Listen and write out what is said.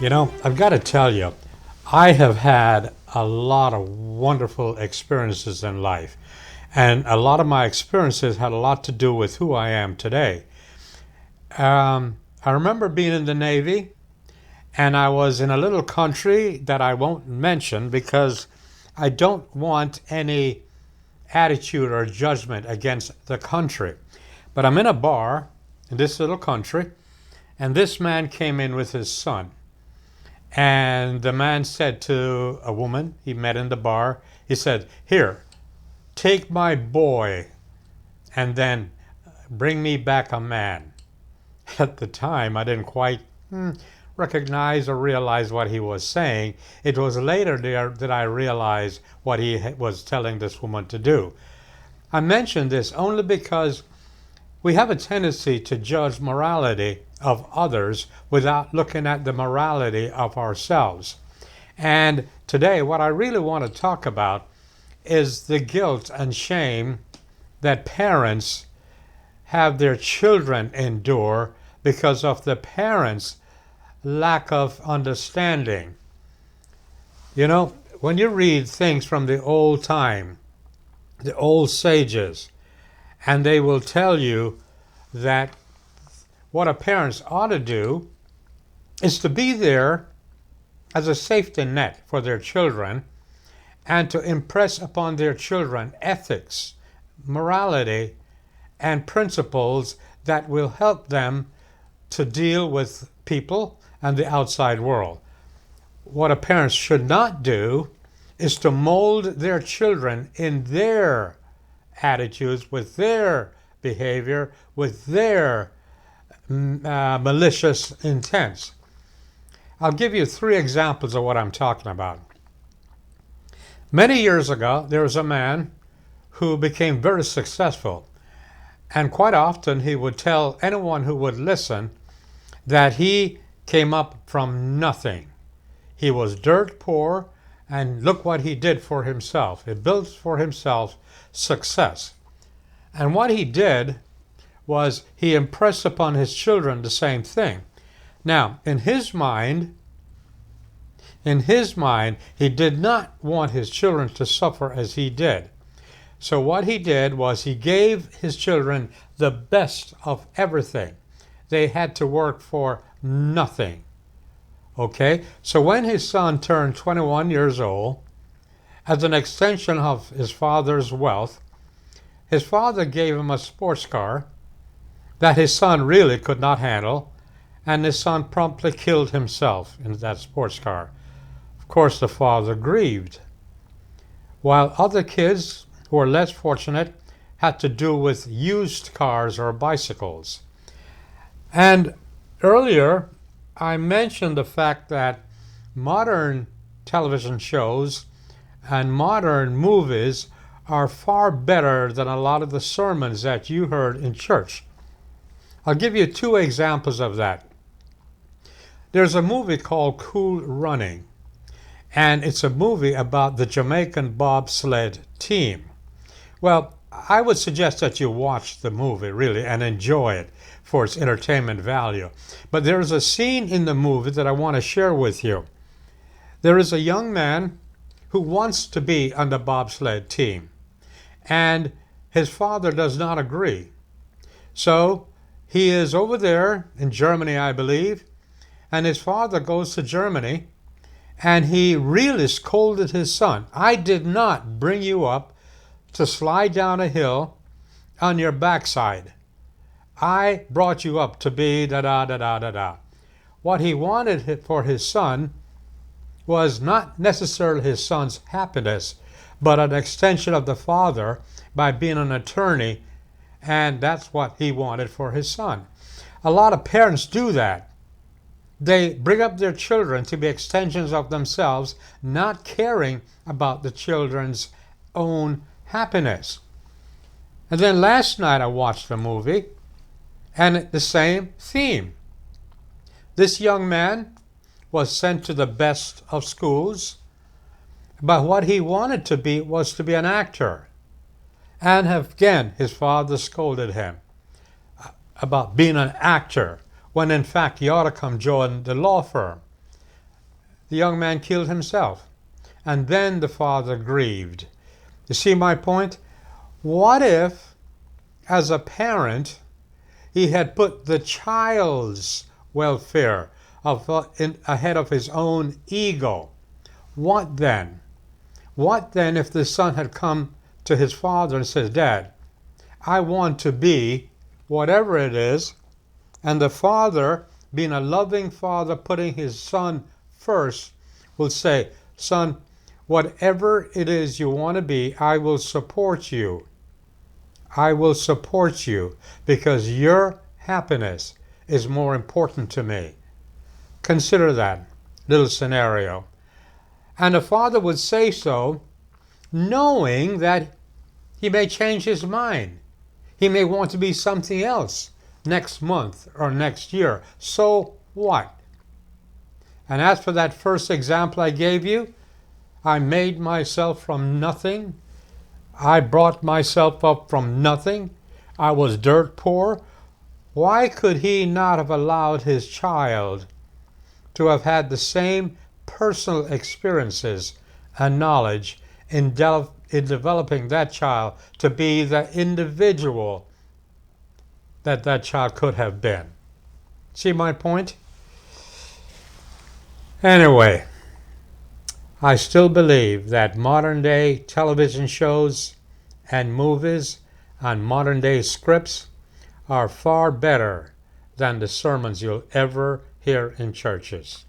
You know, I've got to tell you, I have had a lot of wonderful experiences in life. And a lot of my experiences had a lot to do with who I am today. I remember being in the Navy, and I was in a little country that I won't mention because I don't want any attitude or judgment against the country. But I'm in a bar in this little country, and this man came in with his son. And the man said to a woman he met in the bar, he said, "Here, take my boy and then bring me back a man." At the time, I didn't quite recognize or realize what he was saying. It was later there that I realized what he was telling this woman to do. I mention this only because we have a tendency to judge morality of others without looking at the morality of ourselves. And today, what I really want to talk about is the guilt and shame that parents have their children endure because of the parents' lack of understanding. You know, when you read things from the old time, the old sages, and they will tell you that what a parent ought to do is to be there as a safety net for their children and to impress upon their children ethics, morality, and principles that will help them to deal with people and the outside world. What a parent should not do is to mold their children in their attitudes, with their behavior, with their malicious intents. I'll give you 3 examples of what I'm talking about. Many years ago, there was a man who became very successful, and quite often he would tell anyone who would listen that he came up from nothing. He was dirt poor, and look what he did for himself. He built for himself success. And what he did was he impressed upon his children the same thing. Now, in his mind, he did not want his children to suffer as he did. So what he did was he gave his children the best of everything. They had to work for nothing. Okay? So when his son turned 21 years old, as an extension of his father's wealth, his father gave him a sports car that his son really could not handle, and his son promptly killed himself in that sports car. Of course, the father grieved, while other kids who were less fortunate had to do with used cars or bicycles. And earlier, I mentioned the fact that modern television shows and modern movies are far better than a lot of the sermons that you heard in church. I'll give you 2 examples of that. There's a movie called Cool Running, and it's a movie about the Jamaican bobsled team. Well, I would suggest that you watch the movie, really, and enjoy it for its entertainment value. But there's a scene in the movie that I want to share with you. There is a young man who wants to be on the bobsled team, and his father does not agree. So he is over there in Germany, I believe, and his father goes to Germany, and he really scolded his son. "I did not bring you up to slide down a hill on your backside. I brought you up to be da-da-da-da-da-da." What he wanted for his son was not necessarily his son's happiness, but an extension of the father by being an attorney, and that's what he wanted for his son. A lot of parents do that. They bring up their children to be extensions of themselves, not caring about the children's own happiness. And then last night I watched a movie, and the same theme. This young man was sent to the best of schools, but what he wanted to be was to be an actor. And again, his father scolded him about being an actor, when in fact he ought to come join the law firm. The young man killed himself. And then the father grieved. You see my point? What if, as a parent, he had put the child's welfare ahead of his own ego? What then? What then if the son had come to his father and said, Dad, I want to be whatever it is, and the father, being a loving father, putting his son first, will say, Son, whatever it is you want to be, I will support you. I will support you because your happiness is more important to me. Consider that little scenario. And the father would say so, knowing that he may change his mind. He may want to be something else next month or next year. So what? And as for that first example I gave you, I made myself from nothing. I brought myself up from nothing. I was dirt poor. Why could he not have allowed his child to have had the same personal experiences and knowledge in developing that child to be the individual that that child could have been? See my point? Anyway, I still believe that modern day television shows and movies and modern day scripts are far better than the sermons you'll ever hear in churches.